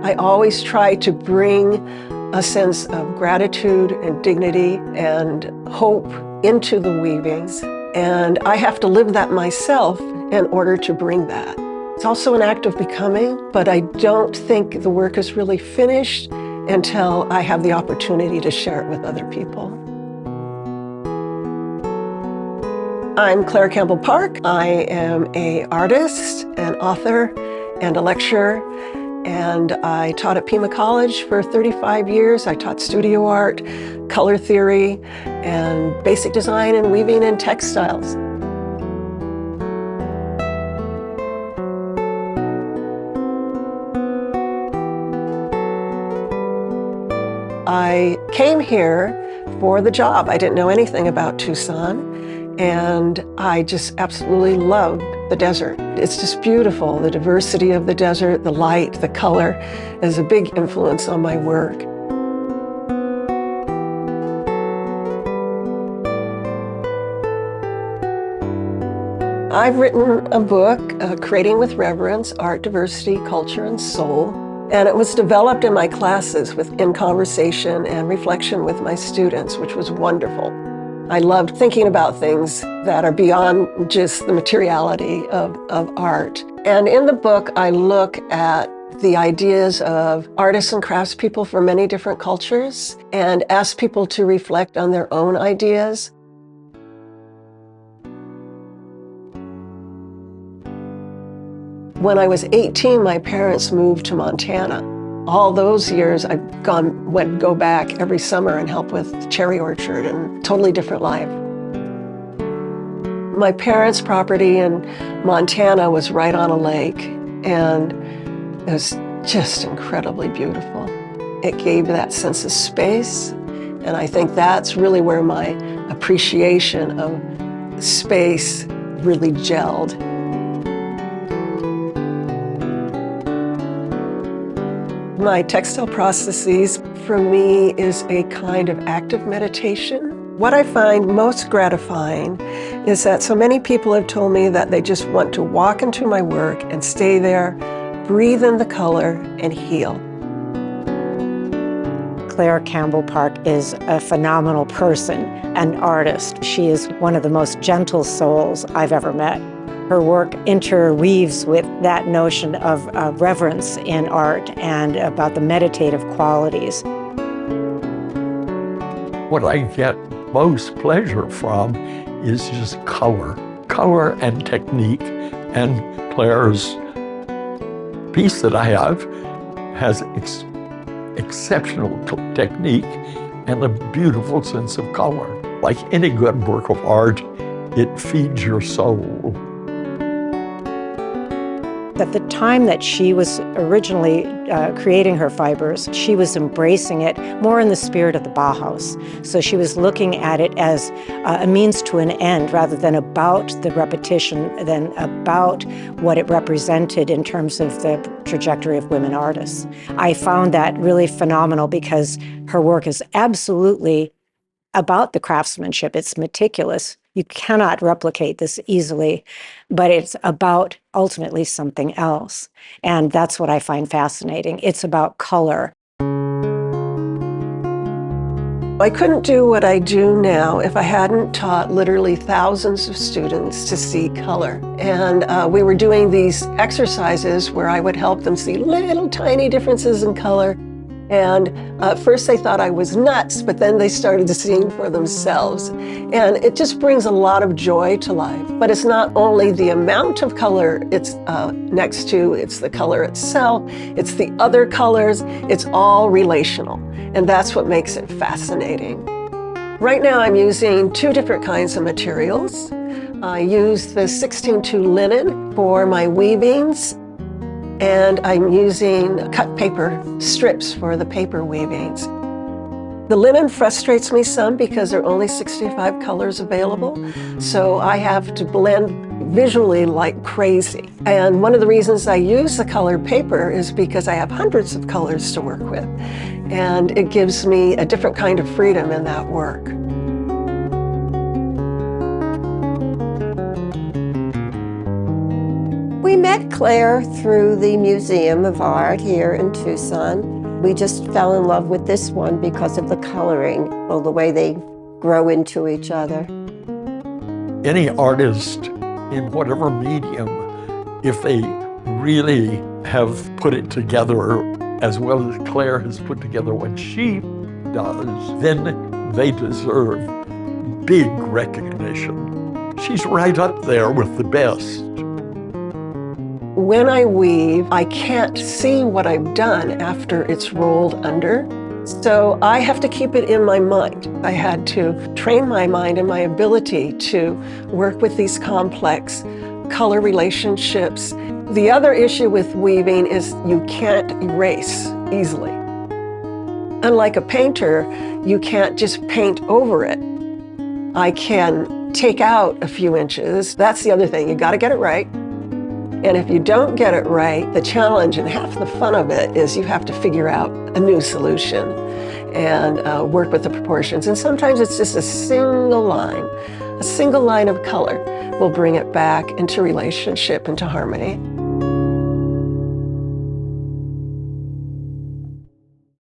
I always try to bring a sense of gratitude and dignity and hope into the weavings. And I have to live that myself in order to bring that. It's also an act of becoming, but I don't think the work is really finished until I have the opportunity to share it with other people. I'm Claire Campbell Park. I am an artist, an author, and a lecturer. And I taught at Pima College for 35 years. I taught studio art, color theory, and basic design and weaving and textiles. I came here for the job. I didn't know anything about Tucson, and I just absolutely loved the desert. It's just beautiful. The diversity of the desert, the light, the color is a big influence on my work. I've written a book, Creating with Reverence, Art, Diversity, Culture, and Soul. And it was developed in my classes in conversation and reflection with my students, which was wonderful. I loved thinking about things that are beyond just the materiality of art. And in the book, I look at the ideas of artists and craftspeople from many different cultures and ask people to reflect on their own ideas. When I was 18, my parents moved to Montana. All those years, I've go back every summer and help with the cherry orchard, and totally different life. My parents' property in Montana was right on a lake, and it was just incredibly beautiful. It gave that sense of space, and I think that's really where my appreciation of space really gelled. My textile processes, for me, is a kind of active meditation. What I find most gratifying is that so many people have told me that they just want to walk into my work and stay there, breathe in the color, and heal. Claire Campbell Park is a phenomenal person, an artist. She is one of the most gentle souls I've ever met. Her work interweaves with that notion of reverence in art and about the meditative qualities. What I get most pleasure from is just color and technique. And Claire's piece that I have has exceptional technique and a beautiful sense of color. Like any good work of art, it feeds your soul. At the time that she was originally creating her fibers, she was embracing it more in the spirit of the Bauhaus. So she was looking at it as a means to an end rather than about the repetition, than about what it represented in terms of the trajectory of women artists. I found that really phenomenal because her work is absolutely about the craftsmanship. It's meticulous. You cannot replicate this easily, but it's about ultimately something else. And that's what I find fascinating. It's about color. I couldn't do what I do now if I hadn't taught literally thousands of students to see color. And we were doing these exercises where I would help them see little tiny differences in color. And at first they thought I was nuts, but then they started seeing for themselves. And it just brings a lot of joy to life. But it's not only the amount of color it's next to, it's the color itself, it's the other colors, it's all relational. And that's what makes it fascinating. Right now I'm using two different kinds of materials. I use the 16-2 linen for my weavings, and I'm using cut paper strips for the paper weavings. The linen frustrates me some because there are only 65 colors available, so I have to blend visually like crazy. And one of the reasons I use the colored paper is because I have hundreds of colors to work with, and it gives me a different kind of freedom in that work. We met met Claire through the Museum of Art here in Tucson. We just fell in love with this one because of the coloring, or the way they grow into each other. Any artist in whatever medium, if they really have put it together as well as Claire has put together what she does, then they deserve big recognition. She's right up there with the best. When I weave, I can't see what I've done after it's rolled under. So I have to keep it in my mind. I had to train my mind and my ability to work with these complex color relationships. The other issue with weaving is you can't erase easily. Unlike a painter, you can't just paint over it. I can take out a few inches. That's the other thing, you gotta get it right. And if you don't get it right, the challenge and half the fun of it is you have to figure out a new solution and work with the proportions. And sometimes it's just a single line of color will bring it back into relationship, into harmony.